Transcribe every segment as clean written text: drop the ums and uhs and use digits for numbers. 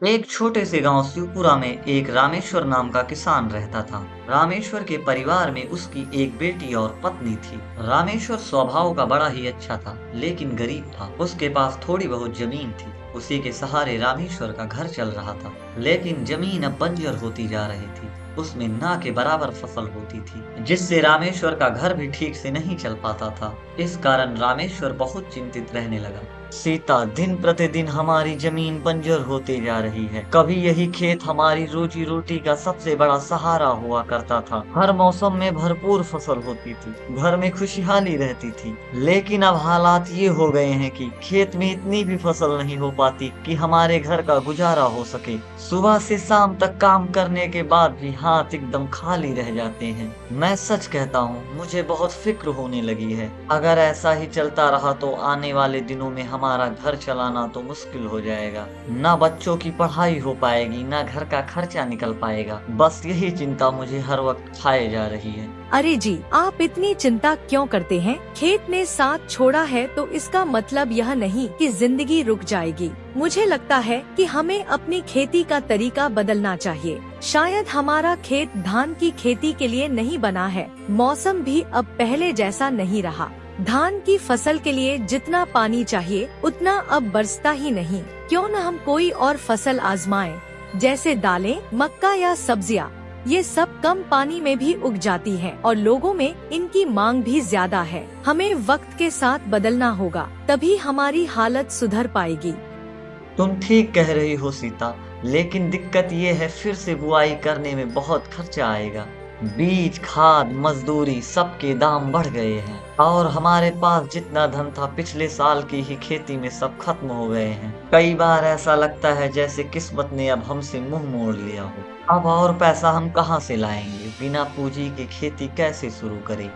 एक छोटे से गांव शिवपुरा में एक रामेश्वर नाम का किसान रहता था। रामेश्वर के परिवार में उसकी एक बेटी और पत्नी थी। रामेश्वर स्वभाव का बड़ा ही अच्छा था, लेकिन गरीब था। उसके पास थोड़ी बहुत जमीन थी। उसी के सहारे रामेश्वर का घर चल रहा था, लेकिन जमीन अब बंजर होती जा रही थी। उसमें ना के बराबर फसल होती थी, जिससे रामेश्वर का घर भी ठीक से नहीं चल पाता था। इस कारण रामेश्वर बहुत चिंतित रहने लगा। सीता, दिन प्रतिदिन हमारी जमीन बंजर होती जा रही है। कभी यही खेत हमारी रोजी रोटी का सबसे बड़ा सहारा हुआ करता था। हर मौसम में भरपूर फसल होती थी, घर में खुशहाली रहती थी। लेकिन अब हालात ये हो गए हैं कि खेत में इतनी भी फसल नहीं हो पाती कि हमारे घर का गुजारा हो सके। सुबह से शाम तक काम करने के बाद भी हाथ एकदम खाली रह जाते हैं। मैं सच कहता हूँ, मुझे बहुत फिक्र होने लगी है। अगर ऐसा ही चलता रहा तो आने वाले दिनों में हमारा घर चलाना तो मुश्किल हो जाएगा। ना बच्चों की पढ़ाई हो पाएगी, ना घर का खर्चा निकल पाएगा। बस यही चिंता मुझे हर वक्त खाए जा रही है। अरे जी, आप इतनी चिंता क्यों करते हैं? खेत ने साथ छोड़ा है तो इसका मतलब यह नहीं कि जिंदगी रुक जाएगी। मुझे लगता है कि हमें अपनी खेती का तरीका बदलना चाहिए। शायद हमारा खेत धान की खेती के लिए नहीं बना है। मौसम भी अब पहले जैसा नहीं रहा। धान की फसल के लिए जितना पानी चाहिए उतना अब बरसता ही नहीं। क्यों न हम कोई और फसल आजमाएं, जैसे दालें, मक्का या सब्जियां। ये सब कम पानी में भी उग जाती हैं और लोगों में इनकी मांग भी ज्यादा है। हमें वक्त के साथ बदलना होगा, तभी हमारी हालत सुधर पाएगी। तुम ठीक कह रही हो सीता, लेकिन दिक्कत ये है फिर से बुआई करने में बहुत खर्चा आएगा। बीज, खाद, मजदूरी सबके दाम बढ़ गए हैं और हमारे पास जितना धन था पिछले साल की ही खेती में सब खत्म हो गए हैं। कई बार ऐसा लगता है जैसे किस्मत ने अब हमसे मुंह मोड़ लिया हो। अब और पैसा हम कहाँ से लाएंगे? बिना पूंजी की खेती कैसे शुरू करें?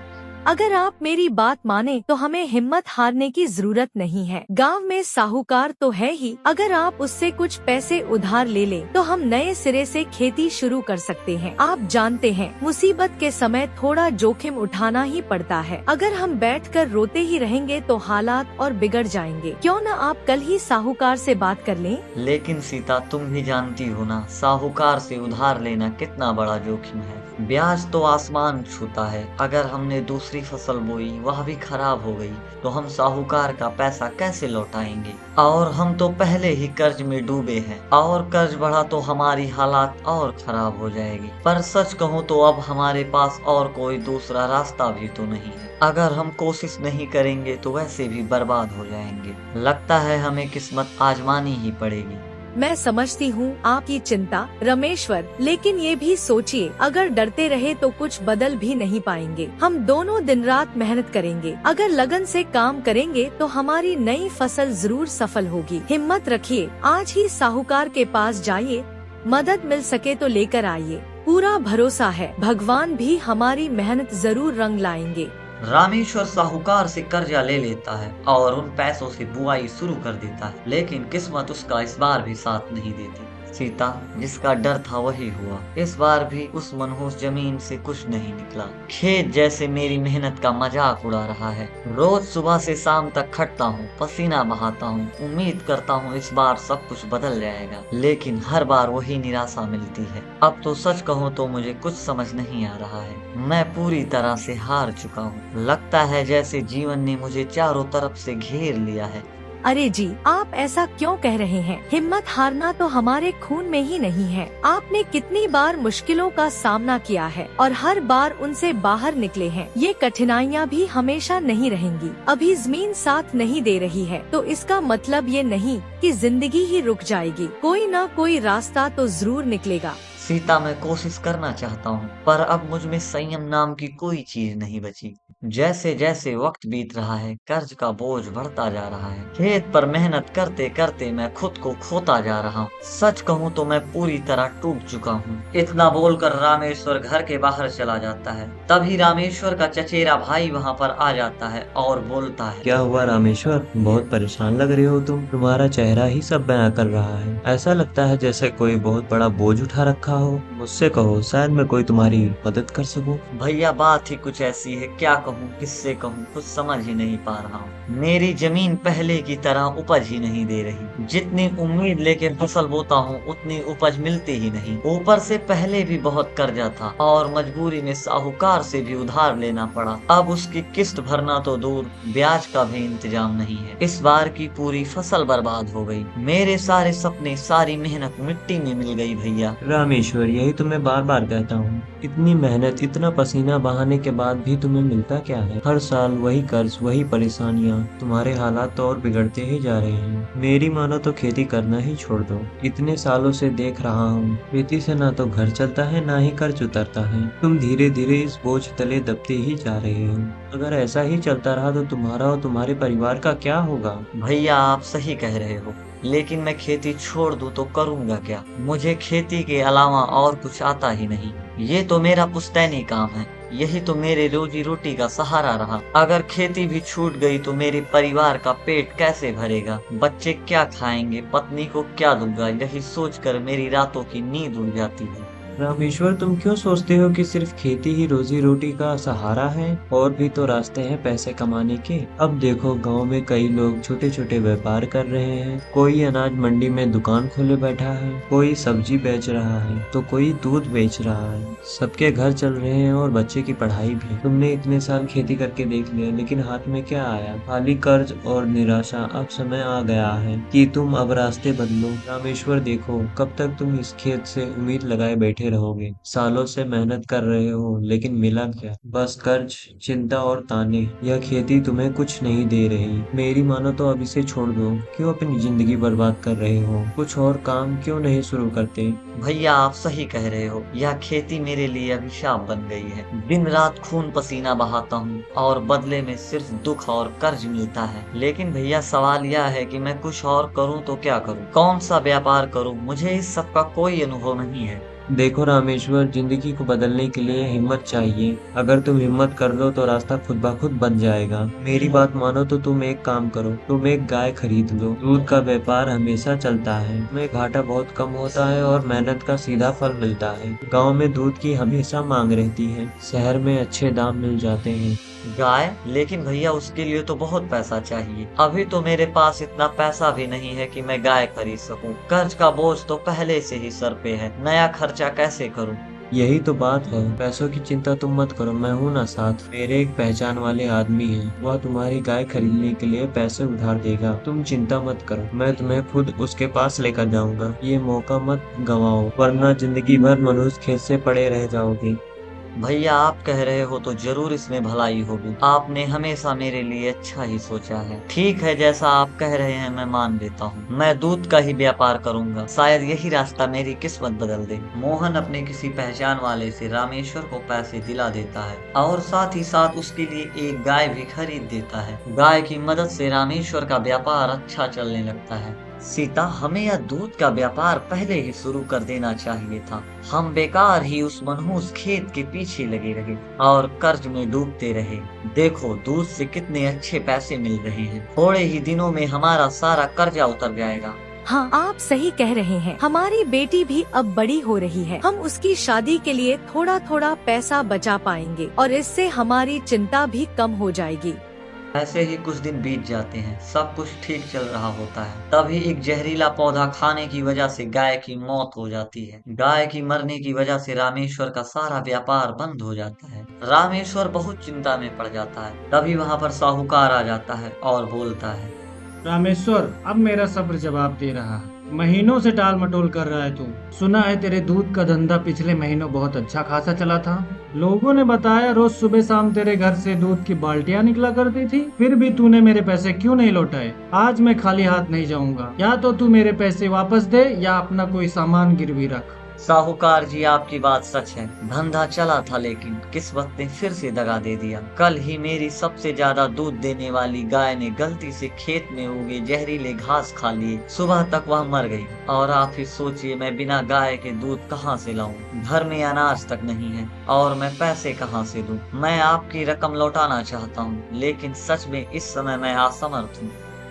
अगर आप मेरी बात माने तो हमें हिम्मत हारने की जरूरत नहीं है। गांव में साहूकार तो है ही, अगर आप उससे कुछ पैसे उधार ले ले तो हम नए सिरे से खेती शुरू कर सकते हैं। आप जानते हैं, मुसीबत के समय थोड़ा जोखिम उठाना ही पड़ता है। अगर हम बैठकर रोते ही रहेंगे तो हालात और बिगड़ जाएंगे। क्यों न आप कल ही साहूकार से बात कर लें? लेकिन सीता, तुम भी जानती हो ना, साहूकार से उधार लेना कितना बड़ा जोखिम है। ब्याज तो आसमान छूता है। अगर हमने दूसरी फसल बोई, वह भी खराब हो गई, तो हम साहूकार का पैसा कैसे लौटाएंगे? और हम तो पहले ही कर्ज में डूबे हैं, और कर्ज बढ़ा तो हमारी हालात और खराब हो जाएगी। पर सच कहूँ तो अब हमारे पास और कोई दूसरा रास्ता भी तो नहीं है। अगर हम कोशिश नहीं करेंगे तो वैसे भी बर्बाद हो जाएंगे। लगता है हमें किस्मत आजमानी ही पड़ेगी। मैं समझती हूँ आपकी चिंता रमेश्वर, लेकिन ये भी सोचिए, अगर डरते रहे तो कुछ बदल भी नहीं पाएंगे। हम दोनों दिन रात मेहनत करेंगे। अगर लगन से काम करेंगे तो हमारी नई फसल जरूर सफल होगी। हिम्मत रखिए, आज ही साहूकार के पास जाइए, मदद मिल सके तो लेकर आइए। पूरा भरोसा है, भगवान भी हमारी मेहनत जरूर रंग लाएंगे। रामेश्वर साहूकार से कर्जा ले लेता है और उन पैसों से बुआई शुरू कर देता है, लेकिन किस्मत उसका इस बार भी साथ नहीं देती। सीता, जिसका डर था वही हुआ। इस बार भी उस मनहूस जमीन से कुछ नहीं निकला। खेत जैसे मेरी मेहनत का मजाक उड़ा रहा है। रोज सुबह से शाम तक खटता हूँ, पसीना बहाता हूँ, उम्मीद करता हूँ इस बार सब कुछ बदल जाएगा, लेकिन हर बार वही निराशा मिलती है। अब तो सच कहूँ तो मुझे कुछ समझ नहीं आ रहा है। मैं पूरी तरह से हार चुका हूँ। लगता है जैसे जीवन ने मुझे चारों तरफ से घेर लिया है। अरे जी, आप ऐसा क्यों कह रहे हैं? हिम्मत हारना तो हमारे खून में ही नहीं है। आपने कितनी बार मुश्किलों का सामना किया है और हर बार उनसे बाहर निकले हैं। ये कठिनाइयाँ भी हमेशा नहीं रहेंगी। अभी जमीन साथ नहीं दे रही है तो इसका मतलब ये नहीं कि जिंदगी ही रुक जाएगी। कोई ना कोई रास्ता तो जरूर निकलेगा। सीता, मैं कोशिश करना चाहता हूँ, पर अब मुझ में संयम नाम की कोई चीज नहीं बची। जैसे जैसे वक्त बीत रहा है, कर्ज का बोझ बढ़ता जा रहा है। खेत पर मेहनत करते करते मैं खुद को खोता जा रहा हूँ। सच कहूँ तो मैं पूरी तरह टूट चुका हूँ। इतना बोलकर रामेश्वर घर के बाहर चला जाता है। तभी रामेश्वर का चचेरा भाई वहाँ पर आ जाता है और बोलता है, क्या हुआ रामेश्वर? बहुत परेशान लग रहे हो तुम। तुम्हारा चेहरा ही सब बयां कर रहा है। ऐसा लगता है जैसे कोई बहुत बड़ा बोझ उठा रखा हो। मुझसे कहो, शायद मैं कोई तुम्हारी मदद कर सकूं। भैया बात ही कुछ ऐसी है, क्या कहूँ किससे कहूँ, कुछ समझ ही नहीं पा रहा हूँ। मेरी जमीन पहले की तरह उपज ही नहीं दे रही। जितनी उम्मीद लेके फसल बोता हूँ उतनी उपज मिलती ही नहीं। ऊपर से पहले भी बहुत कर्जा था और मजबूरी में साहूकार से भी उधार लेना पड़ा। अब उसकी किस्त भरना तो दूर, ब्याज का भी इंतजाम नहीं है। इस बार की पूरी फसल बर्बाद हो गई। मेरे सारे सपने, सारी मेहनत मिट्टी में मिल गई भैया। रामेश्वर, यही तो मैं बार बार कहता हूँ, इतनी मेहनत, इतना पसीना बहाने के बाद भी तुम्हें मिलता क्या है? हर साल वही कर्ज, वही परेशानियाँ, तुम्हारे हालात तो और बिगड़ते ही जा रहे हैं। मेरी मानो तो खेती करना ही छोड़ दो। इतने सालों से देख रहा हूँ, खेती से ना तो घर चलता है, ना ही कर्ज उतरता है। तुम धीरे धीरे इस बोझ तले दबते ही जा रहे हो। अगर ऐसा ही चलता रहा तो तुम्हारा और तुम्हारे परिवार का क्या होगा? भैया आप सही कह रहे हो, लेकिन मैं खेती छोड़ दूं तो करूंगा क्या? मुझे खेती के अलावा और कुछ आता ही नहीं। ये तो मेरा पुश्तैनी काम है, यही तो मेरे रोजी रोटी का सहारा रहा। अगर खेती भी छूट गई तो मेरे परिवार का पेट कैसे भरेगा? बच्चे क्या खाएंगे? पत्नी को क्या दूंगा? यही सोचकर मेरी रातों की नींद उड़ जाती है। रामेश्वर, तुम क्यों सोचते हो कि सिर्फ खेती ही रोजी रोटी का सहारा है? और भी तो रास्ते हैं पैसे कमाने के। अब देखो, गांव में कई लोग छोटे छोटे व्यापार कर रहे हैं। कोई अनाज मंडी में दुकान खोले बैठा है, कोई सब्जी बेच रहा है, तो कोई दूध बेच रहा है। सबके घर चल रहे हैं और बच्चे की पढ़ाई भी। तुमने इतने साल खेती करके देख लिया, लेकिन हाथ में क्या आया? खाली कर्ज और निराशा। अब समय आ गया है कि तुम अब रास्ते बदलो। रामेश्वर देखो, कब तक तुम इस खेत से उम्मीद लगाए बैठे रहोगे? सालों से मेहनत कर रहे हो, लेकिन मिला क्या? बस कर्ज, चिंता और ताने। यह खेती तुम्हें कुछ नहीं दे रही। मेरी मानो तो अब इसे छोड़ दो। क्यों अपनी जिंदगी बर्बाद कर रहे हो? कुछ और काम क्यों नहीं शुरू करते? भैया आप सही कह रहे हो, यह खेती मेरे लिए अभिशाप बन गई है। दिन रात खून पसीना बहाता हूँ और बदले में सिर्फ दुख और कर्ज मिलता है। लेकिन भैया सवाल यह है कि मैं कुछ और करूँ तो क्या करूँ? कौन सा व्यापार करूँ? मुझे इस सब का कोई अनुभव नहीं है। देखो रामेश्वर, जिंदगी को बदलने के लिए हिम्मत चाहिए। अगर तुम हिम्मत कर लो तो रास्ता खुद ब खुद बन जाएगा। मेरी बात मानो तो तुम एक काम करो, तुम एक गाय खरीद लो। दूध का व्यापार हमेशा चलता है, तुम्हें घाटा बहुत कम होता है और मेहनत का सीधा फल मिलता है। गांव में दूध की हमेशा मांग रहती है, शहर में अच्छे दाम मिल जाते हैं। गाय? लेकिन भैया उसके लिए तो बहुत पैसा चाहिए। अभी तो मेरे पास इतना पैसा भी नहीं है कि मैं गाय खरीद सकूं। कर्ज का बोझ तो पहले से ही सर पे है, नया खर्चा कैसे करूं? यही तो बात है। पैसों की चिंता तुम मत करो, मैं हूं ना साथ। मेरे एक पहचान वाले आदमी हैं, वह तुम्हारी गाय खरीदने के लिए पैसे उधार देगा। तुम चिंता मत करो, मैं तुम्हें खुद उसके पास लेकर जाऊंगा। ये मौका मत गंवाओ, वरना जिंदगी भर मनुष्य खेत से पड़े रह जाओगे। भैया आप कह रहे हो तो जरूर इसमें भलाई होगी। आपने हमेशा मेरे लिए अच्छा ही सोचा है। ठीक है, जैसा आप कह रहे हैं मैं मान लेता हूँ। मैं दूध का ही व्यापार करूंगा, शायद यही रास्ता मेरी किस्मत बदल दे। मोहन अपने किसी पहचान वाले से रामेश्वर को पैसे दिला देता है और साथ ही साथ उसके लिए एक गाय भी खरीद देता है। गाय की मदद से रामेश्वर का व्यापार अच्छा चलने लगता है। सीता, हमें यह दूध का व्यापार पहले ही शुरू कर देना चाहिए था। हम बेकार ही उस मनहूस खेत के पीछे लगे रहे और कर्ज में डूबते रहे। देखो दूध से कितने अच्छे पैसे मिल रहे हैं। थोड़े ही दिनों में हमारा सारा कर्जा उतर जाएगा। हाँ, आप सही कह रहे हैं। हमारी बेटी भी अब बड़ी हो रही है। हम उसकी शादी के लिए थोड़ा थोड़ा पैसा बचा पाएंगे और इससे हमारी चिंता भी कम हो जाएगी। ऐसे ही कुछ दिन बीत जाते हैं, सब कुछ ठीक चल रहा होता है। तभी एक जहरीला पौधा खाने की वजह से गाय की मौत हो जाती है। गाय की मरने की वजह से रामेश्वर का सारा व्यापार बंद हो जाता है। रामेश्वर बहुत चिंता में पड़ जाता है। तभी वहाँ पर साहूकार आ जाता है और बोलता है, रामेश्वर, अब मेरा सब्र जवाब दे रहा है। महीनों से टाल मटोल कर रहा है तू। सुना है तेरे दूध का धंधा पिछले महीनों बहुत अच्छा खासा चला था। लोगों ने बताया रोज सुबह शाम तेरे घर से दूध की बाल्टियां निकला करती थी। फिर भी तूने मेरे पैसे क्यों नहीं लौटाए? आज मैं खाली हाथ नहीं जाऊंगा। या तो तू मेरे पैसे वापस दे या अपना कोई सामान गिरवी रख। साहूकार जी आपकी बात सच है। धंधा चला था लेकिन किस्मत ने फिर से दगा दे दिया। कल ही मेरी सबसे ज्यादा दूध देने वाली गाय ने गलती से खेत में उगे जहरीले घास खा लिए। सुबह तक वह मर गई और आप ही सोचिए मैं बिना गाय के दूध कहाँ से लाऊं? घर में अनाज तक नहीं है और मैं पैसे कहाँ से दूं? मैं आपकी रकम लौटाना चाहता हूँ, लेकिन सच में इस समय मैं असमर्थ हूँ।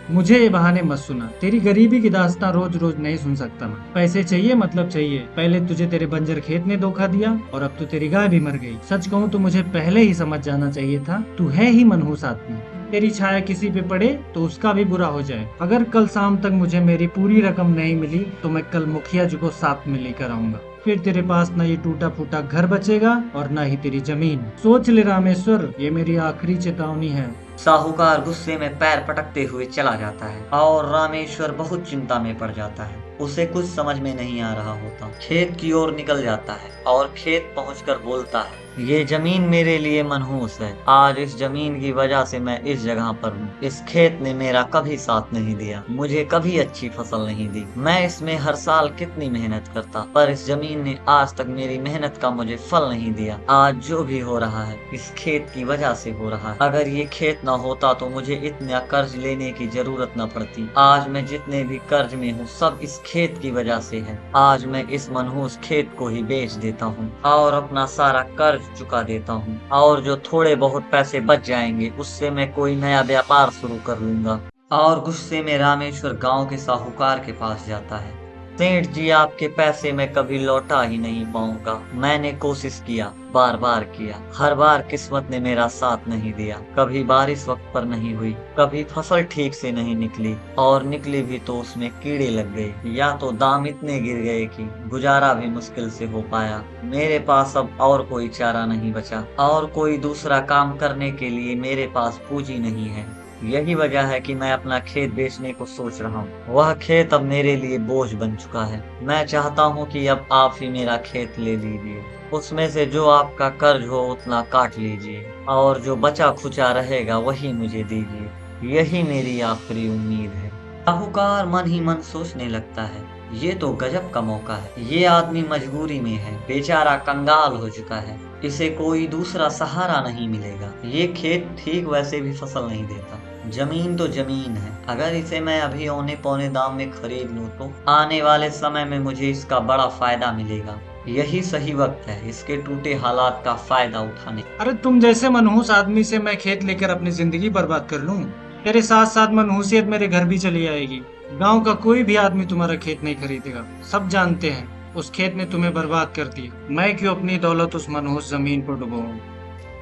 मुझे ये बहाने मत सुना। तेरी गरीबी की दास्तां रोज रोज नहीं सुन सकता मैं। पैसे चाहिए मतलब चाहिए। पहले तुझे तेरे बंजर खेत ने धोखा दिया और अब तो तेरी गाय भी मर गई। सच कहूँ तो मुझे पहले ही समझ जाना चाहिए था, तू है ही मनहूस आदमी। तेरी छाया किसी पे पड़े तो उसका भी बुरा हो जाए। अगर कल शाम तक मुझे मेरी पूरी रकम नहीं मिली तो मैं कल मुखिया जी को साथ में लेकर आऊंगा। फिर तेरे पास न ये टूटा फूटा घर बचेगा और न ही तेरी जमीन। सोच ले रामेश्वर, ये मेरी आखिरी चेतावनी है। साहूकार गुस्से में पैर पटकते हुए चला जाता है और रामेश्वर बहुत चिंता में पड़ जाता है। उसे कुछ समझ में नहीं आ रहा होता। खेत की ओर निकल जाता है और खेत पहुंचकर बोलता है, ये जमीन मेरे लिए मनहूस है। आज इस जमीन की वजह से मैं इस जगह पर हूँ। इस खेत ने मेरा कभी साथ नहीं दिया, मुझे कभी अच्छी फसल नहीं दी। मैं इसमें हर साल कितनी मेहनत करता, पर इस जमीन ने आज तक मेरी मेहनत का मुझे फल नहीं दिया। आज जो भी हो रहा है इस खेत की वजह से हो रहा है। अगर ये खेत न होता तो मुझे इतना कर्ज लेने की जरूरत न पड़ती। आज मैं जितने भी कर्ज में हूँ सब इस खेत की वजह से है। आज मैं इस मनहूस खेत को ही बेच देता हूँ और अपना सारा कर्ज चुका देता हूँ, और जो थोड़े बहुत पैसे बच जाएंगे उससे मैं कोई नया व्यापार शुरू कर लूंगा। और गुस्से में रामेश्वर गांव के साहूकार के पास जाता है। सेठ जी, आपके पैसे मैं कभी लौटा ही नहीं पाऊंगा। मैंने कोशिश किया, बार बार किया, हर बार किस्मत ने मेरा साथ नहीं दिया। कभी बारिश वक्त पर नहीं हुई, कभी फसल ठीक से नहीं निकली, और निकली भी तो उसमें कीड़े लग गए, या तो दाम इतने गिर गए कि गुजारा भी मुश्किल से हो पाया। मेरे पास अब और कोई चारा नहीं बचा, और कोई दूसरा काम करने के लिए मेरे पास पूंजी नहीं है। यही वजह है कि मैं अपना खेत बेचने को सोच रहा हूँ। वह खेत अब मेरे लिए बोझ बन चुका है। मैं चाहता हूँ कि अब आप ही मेरा खेत ले लीजिए। उसमें से जो आपका कर्ज हो उतना काट लीजिए, और जो बचा खुचा रहेगा वही मुझे दीजिए। यही मेरी आखिरी उम्मीद है। साहूकार मन ही मन सोचने लगता है, ये तो गजब का मौका है। ये आदमी मजबूरी में है, बेचारा कंगाल हो चुका है, इसे कोई दूसरा सहारा नहीं मिलेगा। ये खेत ठीक वैसे भी फसल नहीं देता। जमीन तो जमीन है, अगर इसे मैं अभी औने पौने दाम में खरीद लूं तो आने वाले समय में मुझे इसका बड़ा फायदा मिलेगा। यही सही वक्त है इसके टूटे हालात का फायदा उठाने। अरे तुम जैसे मनहूस आदमी से मैं खेत लेकर अपनी जिंदगी बर्बाद कर लूं? तेरे साथ साथ मनहूसियत मेरे घर भी चली आएगी। गांव का कोई भी आदमी तुम्हारा खेत नहीं खरीदेगा। सब जानते हैं उस खेत ने तुम्हें बर्बाद कर दिया। मैं क्यों अपनी दौलत उस मनहूस जमीन पर डुबाऊं?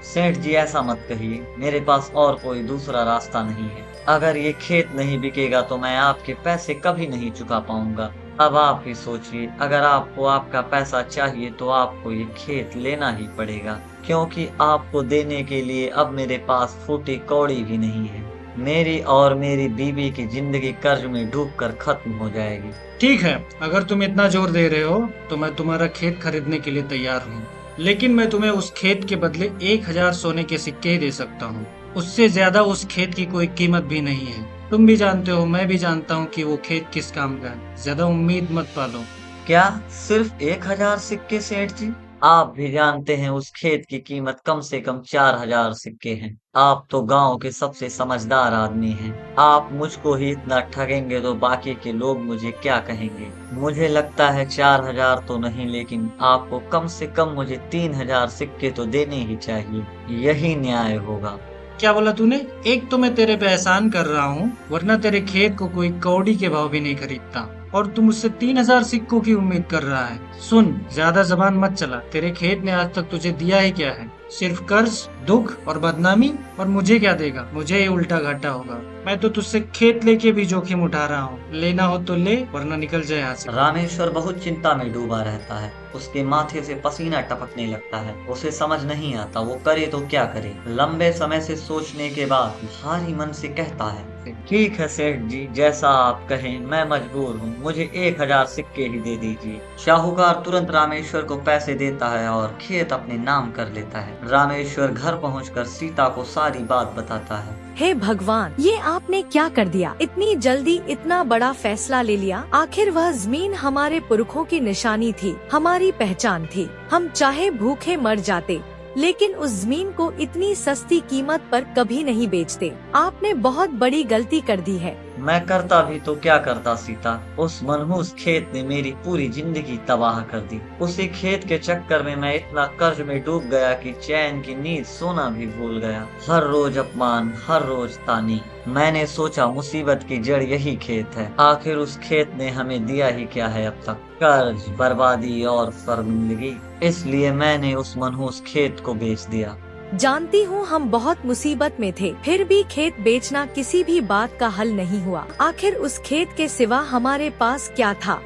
सेठ जी, ऐसा मत कहिए, मेरे पास और कोई दूसरा रास्ता नहीं है। अगर ये खेत नहीं बिकेगा तो मैं आपके पैसे कभी नहीं चुका पाऊंगा। अब आप ही सोचिए, अगर आपको आपका पैसा चाहिए तो आपको ये खेत लेना ही पड़ेगा, क्योंकि आपको देने के लिए अब मेरे पास फूटी कौड़ी भी नहीं है। मेरी और मेरी बीवी की जिंदगी कर्ज में डूबकर खत्म हो जाएगी। ठीक है, अगर तुम इतना जोर दे रहे हो तो मैं तुम्हारा खेत खरीदने के लिए तैयार हूँ, लेकिन मैं तुम्हें उस खेत के बदले 1000 सोने के सिक्के ही दे सकता हूँ। उससे ज्यादा उस खेत की कोई कीमत भी नहीं है। तुम भी जानते हो, मैं भी जानता हूँ कि वो खेत किस काम का है। ज्यादा उम्मीद मत पालो। क्या सिर्फ 1000 सिक्के सेठ जी? आप भी जानते हैं उस खेत की कीमत कम से कम 4000 सिक्के हैं। आप तो गांव के सबसे समझदार आदमी हैं। आप मुझको ही इतना ठगेंगे तो बाकी के लोग मुझे क्या कहेंगे? मुझे लगता है 4000 तो नहीं, लेकिन आपको कम से कम मुझे 3000 सिक्के तो देने ही चाहिए। यही न्याय होगा। क्या बोला तूने? एक तो मैं तेरे पे एहसान कर रहा हूँ, वरना तेरे खेत को कोई कौड़ी के भाव भी नहीं खरीदता, और तू मुझसे 3000 सिक्कों की उम्मीद कर रहा है। सुन, ज्यादा जबान मत चला। तेरे खेत ने आज तक तुझे दिया ही क्या है? सिर्फ कर्ज, दुख और बदनामी। और मुझे क्या देगा? मुझे ही उल्टा घाटा होगा। मैं तो तुझसे खेत लेके भी जोखिम उठा रहा हूँ। लेना हो तो ले, वरना निकल जाए यहाँ से। रामेश्वर बहुत चिंता में डूबा रहता है। उसके माथे से पसीना टपकने लगता है। उसे समझ नहीं आता वो करे तो क्या करे। लंबे समय से सोचने के बाद भारी मन से कहता है, ठीक है सेठ जी, जैसा आप कहें, मैं मजबूर हूँ, मुझे 1000 सिक्के ही दे दीजिए। शाहूकार तुरंत रामेश्वर को पैसे देता है और खेत अपने नाम कर लेता है। रामेश्वर घर पहुंचकर सीता को सारी बात बताता है। हे भगवान, ये आपने क्या कर दिया? इतनी जल्दी इतना बड़ा फैसला ले लिया। आखिर वह जमीन हमारे पुरखों की निशानी थी, हमारी पहचान थी। हम चाहे भूखे मर जाते, लेकिन उस जमीन को इतनी सस्ती कीमत पर कभी नहीं बेचते। आपने बहुत बड़ी गलती कर दी है। मैं करता भी तो क्या करता सीता, उस मनहूस खेत ने मेरी पूरी जिंदगी तबाह कर दी। उसी खेत के चक्कर में मैं इतना कर्ज में डूब गया कि चैन की नींद सोना भी भूल गया। हर रोज अपमान, हर रोज तानी। मैंने सोचा मुसीबत की जड़ यही खेत है। आखिर उस खेत ने हमें दिया ही क्या है अब तक? कर्ज, बर्बादी और शर्मिंदगी। इसलिए मैंने उस मनहूस खेत को बेच दिया। जानती हूँ हम बहुत मुसीबत में थे, फिर भी खेत बेचना किसी भी बात का हल नहीं हुआ। आखिर उस खेत के सिवा हमारे पास क्या था,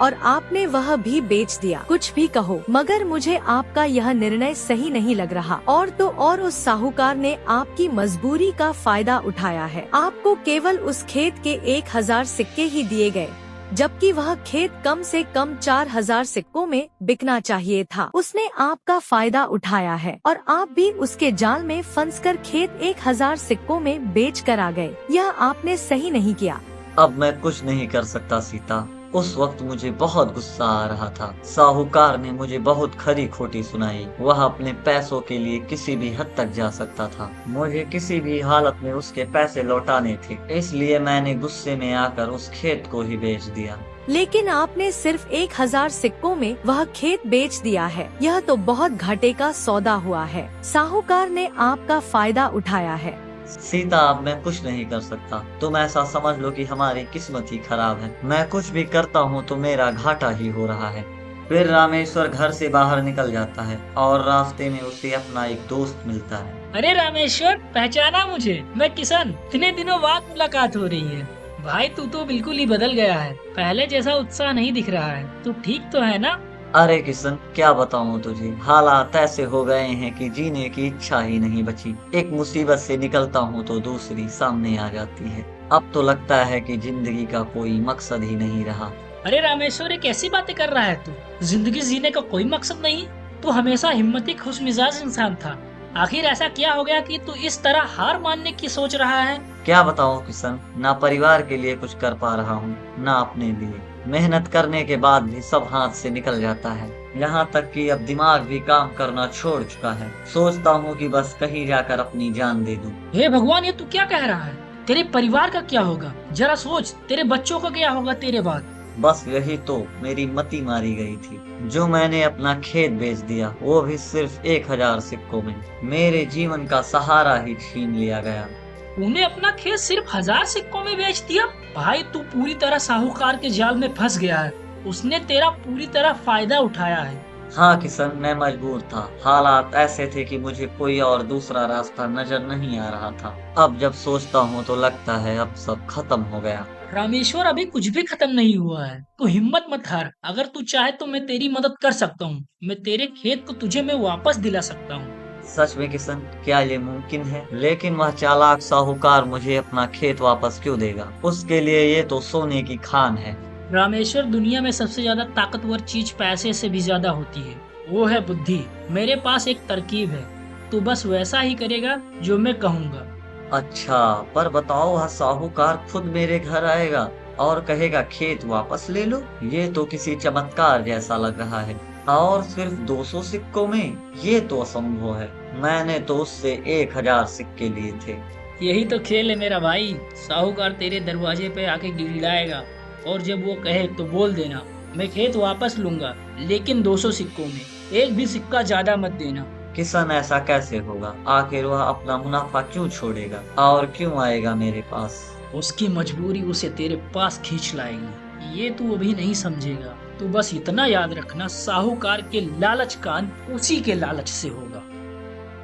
और आपने वह भी बेच दिया। कुछ भी कहो, मगर मुझे आपका यह निर्णय सही नहीं लग रहा। और तो और उस साहूकार ने आपकी मजबूरी का फायदा उठाया है। आपको केवल उस खेत के 1000 सिक्के ही दिए गए, जबकि वह खेत कम से कम 4000 सिक्कों में बिकना चाहिए था। उसने आपका फायदा उठाया है और आप भी उसके जाल में फंसकर खेत 1000 सिक्कों में बेच कर आ गए। यह आपने सही नहीं किया। अब मैं कुछ नहीं कर सकता सीता। उस वक्त मुझे बहुत गुस्सा आ रहा था। साहूकार ने मुझे बहुत खरी खोटी सुनाई। वह अपने पैसों के लिए किसी भी हद तक जा सकता था। मुझे किसी भी हालत में उसके पैसे लौटाने थे, इसलिए मैंने गुस्से में आकर उस खेत को ही बेच दिया। लेकिन आपने सिर्फ 1000 सिक्कों में वह खेत बेच दिया है। यह तो बहुत घाटे का सौदा हुआ है। साहूकार ने आपका फायदा उठाया है। सीता, अब मैं कुछ नहीं कर सकता। तुम ऐसा समझ लो कि हमारी किस्मत ही खराब है। मैं कुछ भी करता हूँ तो मेरा घाटा ही हो रहा है। फिर रामेश्वर घर से बाहर निकल जाता है और रास्ते में उसे अपना एक दोस्त मिलता है। अरे रामेश्वर, पहचाना मुझे? मैं किशन। इतने दिनों बाद मुलाकात हो रही है। भाई तू तो बिल्कुल ही बदल गया है, पहले जैसा उत्साह नहीं दिख रहा है। तू ठीक तो है ना? अरे किशन, क्या बताऊं तुझे, हालात ऐसे हो गए हैं कि जीने की इच्छा ही नहीं बची। एक मुसीबत से निकलता हूं तो दूसरी सामने आ जाती है। अब तो लगता है कि जिंदगी का कोई मकसद ही नहीं रहा। अरे रामेश्वर, ये कैसी बातें कर रहा है तू? जिंदगी जीने का कोई मकसद नहीं? तू हमेशा हिम्मती, खुशमिजाज इंसान था। आखिर ऐसा क्या हो गया कि तू इस तरह हार मानने की सोच रहा है? क्या बताऊं किशन, ना परिवार के लिए कुछ कर पा रहा हूँ, ना अपने लिए। मेहनत करने के बाद भी सब हाथ से निकल जाता है। यहाँ तक कि अब दिमाग भी काम करना छोड़ चुका है। सोचता हूँ कि बस कहीं जाकर अपनी जान दे दूं। हे भगवान, ये तू क्या कह रहा है? तेरे परिवार का क्या होगा? जरा सोच, तेरे बच्चों का क्या होगा तेरे बाद? बस यही तो मेरी मति मारी गई थी। जो मैंने अपना खेत बेच दिया, वो भी सिर्फ 1000 सिक्कों में। मेरे जीवन का सहारा ही छीन लिया गया। तूने अपना खेत सिर्फ 1000 सिक्कों में बेच दिया? भाई तू पूरी तरह साहूकार के जाल में फंस गया है। उसने तेरा पूरी तरह फायदा उठाया है। हाँ किशन, मैं मजबूर था। हालात ऐसे थे कि मुझे कोई और दूसरा रास्ता नजर नहीं आ रहा था। अब जब सोचता हूँ तो लगता है अब सब खत्म हो गया। रामेश्वर, अभी कुछ भी खत्म नहीं हुआ है। तू हिम्मत मत हार। अगर तू चाहे तो मैं तेरी मदद कर सकता हूँ। मैं तेरे खेत को तुझे मैं वापस दिला सकता हूँ। सच में किशन, क्या ये मुमकिन है? लेकिन वह चालाक साहूकार मुझे अपना खेत वापस क्यों देगा? उसके लिए ये तो सोने की खान है। रामेश्वर, दुनिया में सबसे ज्यादा ताकतवर चीज पैसे से भी ज्यादा होती है। वो है बुद्धि। मेरे पास एक तरकीब है। तू बस वैसा ही करेगा जो मैं कहूँगा। अच्छा, पर बताओ, वह साहूकार खुद मेरे घर आएगा और कहेगा खेत वापस ले लो? ये तो किसी चमत्कार जैसा लग रहा है। और सिर्फ 200 सिक्कों में? ये तो असंभव है। मैंने तो उससे 1000 सिक्के लिए थे। यही तो खेल है मेरा भाई। साहूकार तेरे दरवाजे पे आके गिड़गिड़ाएगा और जब वो कहे तो बोल देना, मैं खेत वापस लूंगा, लेकिन 200 सिक्कों में। एक भी सिक्का ज्यादा मत देना। किशन, ऐसा कैसे होगा? आखिर वह अपना मुनाफा क्यों छोड़ेगा और क्यों आएगा मेरे पास? उसकी मजबूरी उसे तेरे पास खींच लाएगी। ये तू अभी नहीं समझेगा। तू बस इतना याद रखना, साहूकार के लालच का अंत उसी के लालच से होगा।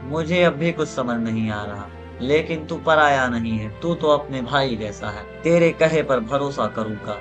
मुझे अब भी कुछ समझ नहीं आ रहा। लेकिन तू पराया नहीं है, तू तो अपने भाई जैसा है। तेरे कहे पर भरोसा करूंगा।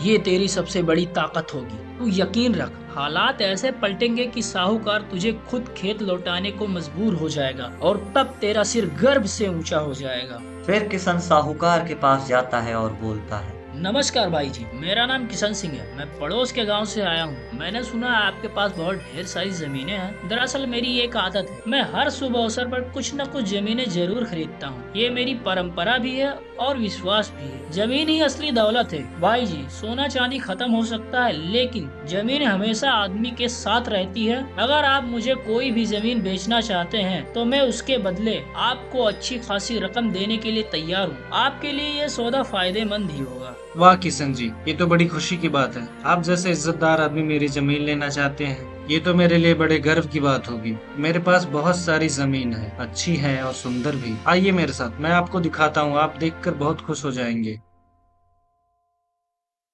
ये तेरी सबसे बड़ी ताकत होगी। तू यकीन रख, हालात ऐसे पलटेंगे कि साहूकार तुझे खुद खेत लौटाने को मजबूर हो जाएगा और तब तेरा सिर गर्व से ऊंचा हो जाएगा। फिर किशन साहूकार के पास जाता है और बोलता है, नमस्कार भाई जी, मेरा नाम किशन सिंह है। मैं पड़ोस के गांव से आया हूं। मैंने सुना है आपके पास बहुत ढेर सारी जमीनें हैं। दरअसल मेरी एक आदत है, मैं हर शुभ अवसर पर कुछ न कुछ जमीनें जरूर खरीदता हूं। ये मेरी परंपरा भी है और विश्वास भी है। जमीन ही असली दौलत है भाई जी। सोना चांदी खत्म हो सकता है, लेकिन जमीन हमेशा आदमी के साथ रहती है। अगर आप मुझे कोई भी जमीन बेचना चाहते हैं तो मैं उसके बदले आपको अच्छी खासी रकम देने के लिए तैयार हूँ। आपके लिए ये सौदा फायदेमंद ही होगा। वाह किशन जी, ये तो बड़ी खुशी की बात है। आप जैसे इज्जतदार आदमी मेरी जमीन लेना चाहते हैं, ये तो मेरे लिए बड़े गर्व की बात होगी। मेरे पास बहुत सारी जमीन है, अच्छी है और सुंदर भी। आइए मेरे साथ, मैं आपको दिखाता हूँ। आप देखकर बहुत खुश हो जाएंगे।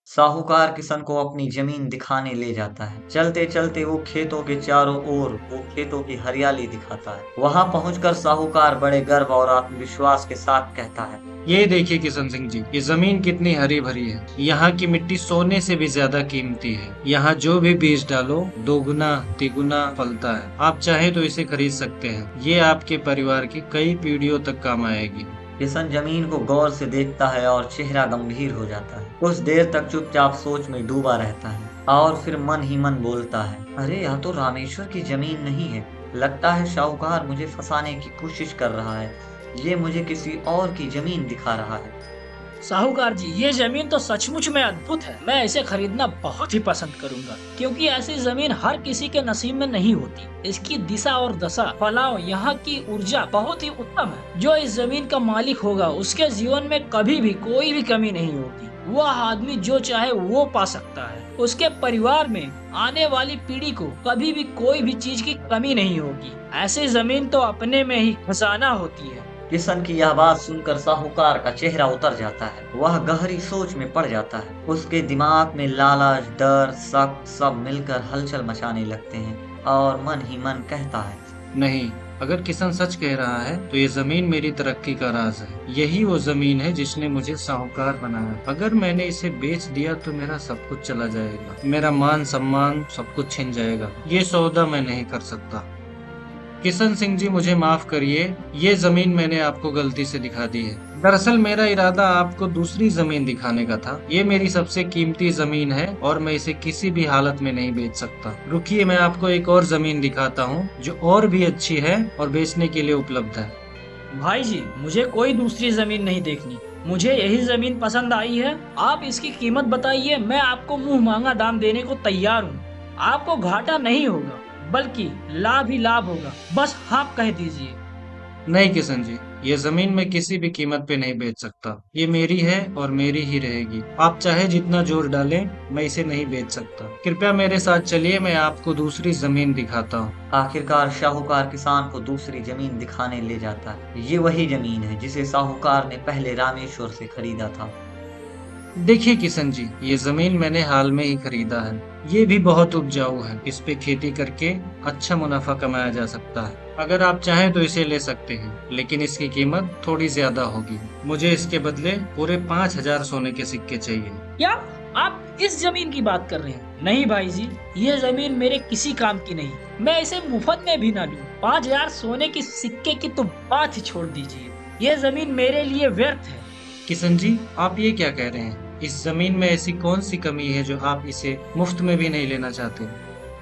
साहूकार किशन को अपनी जमीन दिखाने ले जाता है। चलते चलते वो खेतों के चारों ओर वो खेतों की हरियाली दिखाता है। वहां पहुंचकर साहूकार बड़े गर्व और आत्मविश्वास के साथ कहता है, ये देखिए किशन सिंह जी, ये जमीन कितनी हरी भरी है। यहाँ की मिट्टी सोने से भी ज्यादा कीमती है। यहाँ जो भी बीज डालो दोगुना तिगुना फलता है। आप चाहे तो इसे खरीद सकते हैं। ये आपके परिवार की कई पीढ़ियों तक काम आएगी। किशन जमीन को गौर से देखता है और चेहरा गंभीर हो जाता है। कुछ देर तक चुपचाप सोच में डूबा रहता है और फिर मन ही मन बोलता है, अरे यह तो रामेश्वर की जमीन नहीं है। लगता है साहूकार मुझे फंसाने की कोशिश कर रहा है। ये मुझे किसी और की जमीन दिखा रहा है। साहूकार जी, ये जमीन तो सचमुच में अद्भुत है। मैं इसे खरीदना बहुत ही पसंद करूंगा, क्योंकि ऐसी जमीन हर किसी के नसीब में नहीं होती। इसकी दिशा और दशा, फलाव, यहाँ की ऊर्जा बहुत ही उत्तम है। जो इस जमीन का मालिक होगा उसके जीवन में कभी भी कोई भी कमी नहीं होगी। वह आदमी जो चाहे वो पा सकता है। उसके परिवार में आने वाली पीढ़ी को कभी भी कोई भी चीज की कमी नहीं होगी। ऐसी जमीन तो अपने में ही खजाना होती है। किशन की यह बात सुनकर साहूकार का चेहरा उतर जाता है। वह गहरी सोच में पड़ जाता है। उसके दिमाग में लालच, डर, शक सब मिलकर हलचल मचाने लगते हैं और मन ही मन कहता है, नहीं, अगर किशन सच कह रहा है तो ये जमीन मेरी तरक्की का राज है। यही वो जमीन है जिसने मुझे साहूकार बनाया। अगर मैंने इसे बेच दिया तो मेरा सब कुछ चला जाएगा। मेरा मान सम्मान सब कुछ छिन जाएगा। ये सौदा मैं नहीं कर सकता। किशन सिंह जी, मुझे माफ करिए, ये जमीन मैंने आपको गलती से दिखा दी है। दरअसल मेरा इरादा आपको दूसरी जमीन दिखाने का था। ये मेरी सबसे कीमती जमीन है और मैं इसे किसी भी हालत में नहीं बेच सकता। रुकिए, मैं आपको एक और जमीन दिखाता हूँ जो और भी अच्छी है और बेचने के लिए उपलब्ध है। भाई जी, मुझे कोई दूसरी जमीन नहीं देखनी। मुझे यही जमीन पसंद आई है। आप इसकी कीमत बताइए, मैं आपको मुंह मांगा दाम देने को तैयार हूँ। आपको घाटा नहीं होगा, बल्कि लाभ ही लाभ होगा। बस हाँ कह दीजिए। नहीं किशन जी, ये जमीन मैं किसी भी कीमत पे नहीं बेच सकता। ये मेरी है और मेरी ही रहेगी। आप चाहे जितना जोर डालें, मैं इसे नहीं बेच सकता। कृपया मेरे साथ चलिए, मैं आपको दूसरी जमीन दिखाता हूँ। आखिरकार साहूकार किसान को दूसरी जमीन दिखाने ले जाता है। ये वही जमीन है जिसे साहूकार ने पहले रामेश्वर से खरीदा था। देखिए किशन जी, ये जमीन मैंने हाल में ही खरीदा है। ये भी बहुत उपजाऊ है। इस पे खेती करके अच्छा मुनाफा कमाया जा सकता है। अगर आप चाहें तो इसे ले सकते हैं, लेकिन इसकी कीमत थोड़ी ज्यादा होगी। मुझे इसके बदले पूरे 5,000 सोने के सिक्के चाहिए। क्या आप इस जमीन की बात कर रहे हैं? नहीं भाई जी, ये जमीन मेरे किसी काम की नहीं। मैं इसे मुफ्त में भी ना लूं। 5,000 सोने के सिक्के की तो बात ही छोड़ दीजिए। ये जमीन मेरे लिए व्यर्थ है। किशन जी, आप ये क्या कह रहे हैं? इस जमीन में ऐसी कौन सी कमी है जो आप इसे मुफ्त में भी नहीं लेना चाहते?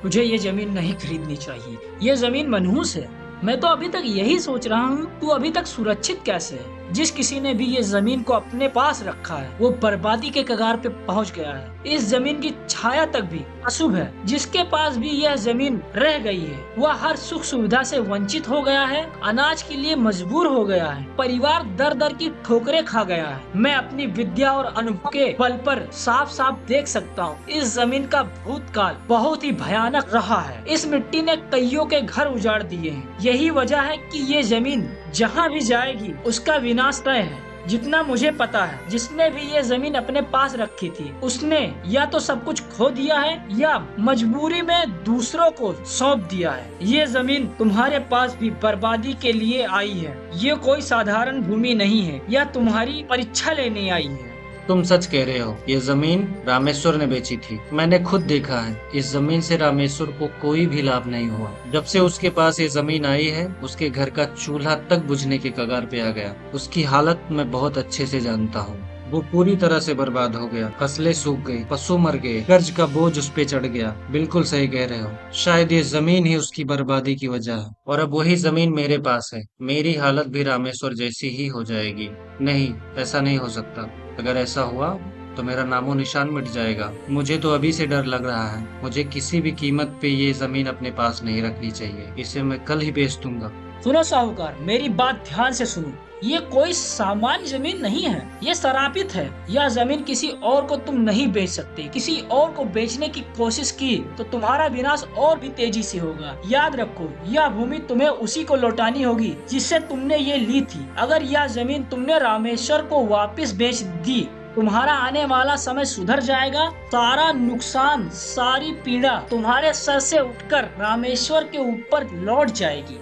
मुझे ये जमीन नहीं खरीदनी चाहिए। ये जमीन मनहूस है। मैं तो अभी तक यही सोच रहा हूँ, तू अभी तक सुरक्षित कैसे है? जिस किसी ने भी ये जमीन को अपने पास रखा है वो बर्बादी के कगार पे पहुंच गया है। इस जमीन की छाया तक भी अशुभ है। जिसके पास भी यह जमीन रह गई है वह हर सुख सुविधा से वंचित हो गया है, अनाज के लिए मजबूर हो गया है, परिवार दर दर की ठोकरें खा गया है। मैं अपनी विद्या और अनुभव के बल पर साफ साफ देख सकता हूँ इस जमीन का भूतकाल बहुत ही भयानक रहा है। इस मिट्टी ने कईयों के घर उजाड़ दिए हैं। यही वजह है कि ये जमीन जहाँ भी जाएगी उसका विनाश तय है। जितना मुझे पता है, जिसने भी ये जमीन अपने पास रखी थी उसने या तो सब कुछ खो दिया है या मजबूरी में दूसरों को सौंप दिया है। ये जमीन तुम्हारे पास भी बर्बादी के लिए आई है। ये कोई साधारण भूमि नहीं है या तुम्हारी परीक्षा लेने आई है। तुम सच कह रहे हो। ये जमीन रामेश्वर ने बेची थी। मैंने खुद देखा है। इस जमीन से रामेश्वर को कोई भी लाभ नहीं हुआ। जब से उसके पास ये जमीन आई है उसके घर का चूल्हा तक बुझने के कगार पे आ गया। उसकी हालत मैं बहुत अच्छे से जानता हूँ। वो पूरी तरह से बर्बाद हो गया। फसलें सूख गई, पशु मर गए, कर्ज का बोझ उस पे चढ़ गया। बिल्कुल सही कह रहे हो, शायद ये जमीन ही उसकी बर्बादी की वजह है, और अब वही जमीन मेरे पास है। मेरी हालत भी रामेश्वर जैसी ही हो जाएगी। नहीं, ऐसा नहीं हो सकता। अगर ऐसा हुआ तो मेरा नामो निशान मिट जाएगा। मुझे तो अभी से डर लग रहा है। मुझे किसी भी कीमत पे ये जमीन अपने पास नहीं रखनी चाहिए। इसे मैं कल ही बेच दूंगा। सुनो साहूकार, मेरी बात ध्यान से सुनो। ये कोई सामान्य जमीन नहीं है, ये शरापित है। यह जमीन किसी और को तुम नहीं बेच सकते। किसी और को बेचने की कोशिश की तो तुम्हारा विनाश और भी तेजी से होगा। याद रखो, यह भूमि तुम्हें उसी को लौटानी होगी जिससे तुमने ये ली थी। अगर यह जमीन तुमने रामेश्वर को वापस बेच दी, तुम्हारा आने वाला समय सुधर जाएगा। सारा नुकसान, सारी पीड़ा तुम्हारे सर से उठकर रामेश्वर के ऊपर लौट जाएगी।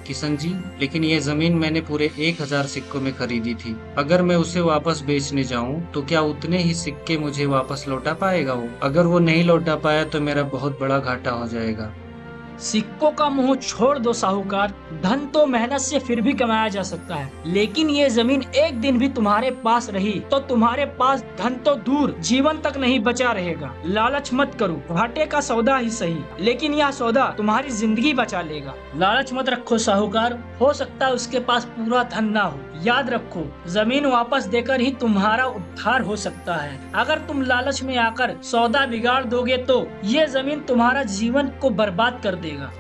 किशन जी, लेकिन ये जमीन मैंने पूरे 1000 सिक्कों में खरीदी थी। अगर मैं उसे वापस बेचने जाऊं तो क्या उतने ही सिक्के मुझे वापस लौटा पाएगा वो? अगर वो नहीं लौटा पाया तो मेरा बहुत बड़ा घाटा हो जाएगा। सिक्कों का मोह छोड़ दो साहूकार। धन तो मेहनत से फिर भी कमाया जा सकता है, लेकिन ये जमीन एक दिन भी तुम्हारे पास रही तो तुम्हारे पास धन तो दूर, जीवन तक नहीं बचा रहेगा। लालच मत करो, घाटे का सौदा ही सही, लेकिन यह सौदा तुम्हारी जिंदगी बचा लेगा। लालच मत रखो साहूकार, हो सकता है उसके पास पूरा धन ना हो। याद रखो, जमीन वापस देकर ही तुम्हारा उद्धार हो सकता है। अगर तुम लालच में आकर सौदा बिगाड़ दोगे तो ये जमीन तुम्हारा जीवन को बर्बाद कर देगा।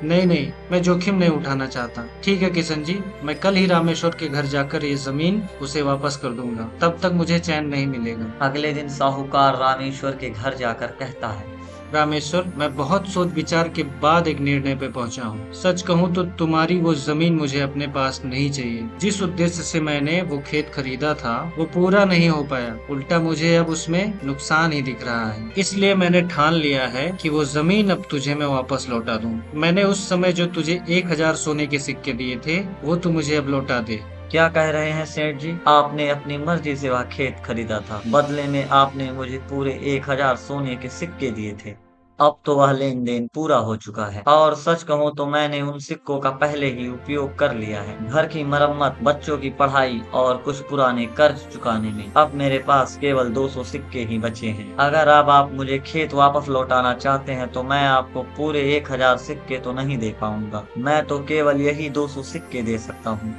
नहीं, मैं जोखिम नहीं उठाना चाहता। ठीक है किशन जी, मैं कल ही रामेश्वर के घर जाकर ये जमीन उसे वापस कर दूंगा। तब तक मुझे चैन नहीं मिलेगा। अगले दिन साहूकार रामेश्वर के घर जाकर कहता है, रामेश्वर, मैं बहुत सोच विचार के बाद एक निर्णय पे पहुंचा हूँ। सच कहूँ तो तुम्हारी वो जमीन मुझे अपने पास नहीं चाहिए। जिस उद्देश्य से मैंने वो खेत खरीदा था वो पूरा नहीं हो पाया, उल्टा मुझे अब उसमें नुकसान ही दिख रहा है। इसलिए मैंने ठान लिया है कि वो जमीन अब तुझे मैं वापस लौटा दूं। मैंने उस समय जो तुझे 1000 सोने के सिक्के दिए थे वो तू मुझे अब लौटा दे। क्या कह रहे हैं सेठ जी? आपने अपनी मर्जी से वह खेत खरीदा था, बदले में आपने मुझे पूरे 1000 सोने के सिक्के दिए थे। अब तो वह लेन देन पूरा हो चुका है, और सच कहूँ तो मैंने उन सिक्कों का पहले ही उपयोग कर लिया है। घर की मरम्मत, बच्चों की पढ़ाई और कुछ पुराने कर्ज चुकाने में अब मेरे पास केवल 200 सिक्के ही बचे हैं। अगर अब आप मुझे खेत वापस लौटाना चाहते हैं तो मैं आपको पूरे 1000 सिक्के तो नहीं दे पाऊंगा। मैं तो केवल यही 200 सिक्के दे सकता हूँ।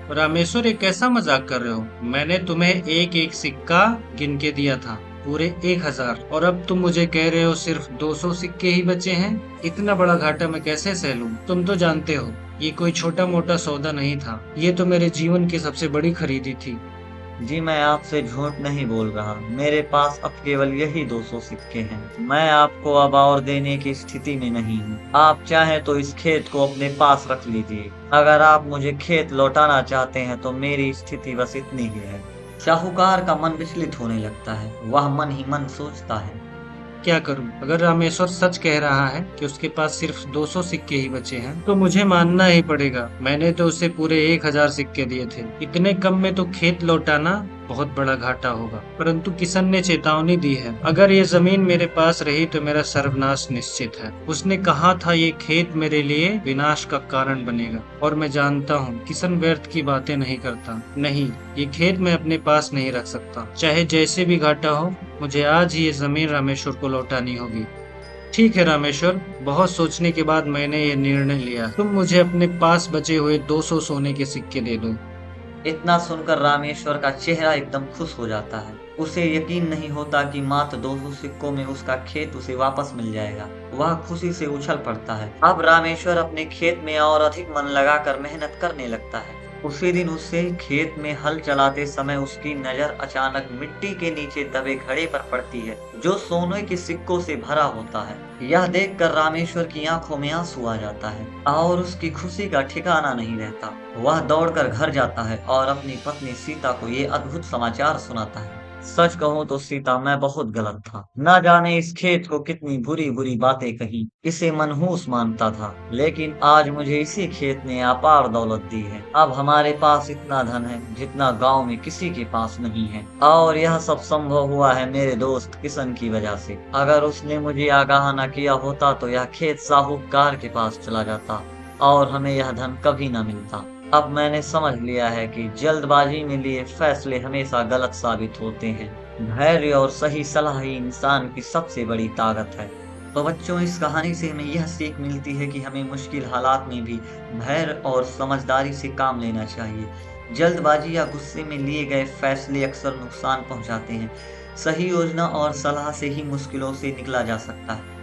रामेश्वर, ये कैसा मजाक कर रहे हो? मैंने तुम्हें एक एक सिक्का गिन के दिया था, पूरे 1000, और अब तुम मुझे कह रहे हो सिर्फ 200 सिक्के ही बचे हैं। इतना बड़ा घाटा मैं कैसे सह लूं? तुम तो जानते हो ये कोई छोटा मोटा सौदा नहीं था, ये तो मेरे जीवन की सबसे बड़ी खरीदी थी। जी, मैं आपसे झूठ नहीं बोल रहा। मेरे पास अब केवल यही 200 सिक्के हैं। मैं आपको अब और देने की स्थिति में नहीं हूँ। आप चाहें तो इस खेत को अपने पास रख लीजिए। अगर आप मुझे खेत लौटाना चाहते हैं तो मेरी स्थिति बस इतनी ही है। साहूकार का मन विचलित होने लगता है। वह मन ही मन सोचता है, क्या करूं? अगर रामेश्वर सच कह रहा है कि उसके पास सिर्फ 200 सिक्के ही बचे हैं तो मुझे मानना ही पड़ेगा। मैंने तो उसे पूरे 1000 सिक्के दिए थे। इतने कम में तो खेत लौटाना बहुत बड़ा घाटा होगा। परंतु किशन ने चेतावनी दी है, अगर ये जमीन मेरे पास रही तो मेरा सर्वनाश निश्चित है। उसने कहा था ये खेत मेरे लिए विनाश का कारण बनेगा, और मैं जानता हूँ किशन व्यर्थ की बातें नहीं करता। नहीं, ये खेत मैं अपने पास नहीं रख सकता। चाहे जैसे भी घाटा हो, मुझे आज ही ये जमीन रामेश्वर को लौटानी होगी। ठीक है रामेश्वर, बहुत सोचने के बाद मैंने ये निर्णय लिया। तुम मुझे अपने पास बचे हुए 200 सोने के सिक्के दे दो। इतना सुनकर रामेश्वर का चेहरा एकदम खुश हो जाता है। उसे यकीन नहीं होता कि मात्र 200 सिक्कों में उसका खेत उसे वापस मिल जाएगा। वह खुशी से उछल पड़ता है। अब रामेश्वर अपने खेत में और अधिक मन लगाकर मेहनत करने लगता है। उसी दिन उससे खेत में हल चलाते समय उसकी नजर अचानक मिट्टी के नीचे दबे घड़े पर पड़ती है, जो सोने के सिक्कों से भरा होता है। यह देखकर रामेश्वर की आंखों में आंसू आ जाता है और उसकी खुशी का ठिकाना नहीं रहता। वह दौड़कर घर जाता है और अपनी पत्नी सीता को ये अद्भुत समाचार सुनाता है। सच कहूँ तो सीता, मैं बहुत गलत था। न जाने इस खेत को कितनी बुरी बुरी बातें कही, इसे मनहूस मानता था, लेकिन आज मुझे इसी खेत ने अपार दौलत दी है। अब हमारे पास इतना धन है जितना गांव में किसी के पास नहीं है, और यह सब संभव हुआ है मेरे दोस्त किशन की वजह से। अगर उसने मुझे आगाह न किया होता तो यह खेत साहूकार के पास चला जाता और हमें यह धन कभी न मिलता। अब मैंने समझ लिया है कि जल्दबाजी में लिए फैसले हमेशा गलत साबित होते हैं। धैर्य और सही सलाह ही इंसान की सबसे बड़ी ताकत है। तो बच्चों, इस कहानी से हमें यह सीख मिलती है कि हमें मुश्किल हालात में भी धैर्य और समझदारी से काम लेना चाहिए। जल्दबाजी या गुस्से में लिए गए फैसले अक्सर नुकसान पहुंचाते हैं। सही योजना और सलाह से ही मुश्किलों से निकला जा सकता है।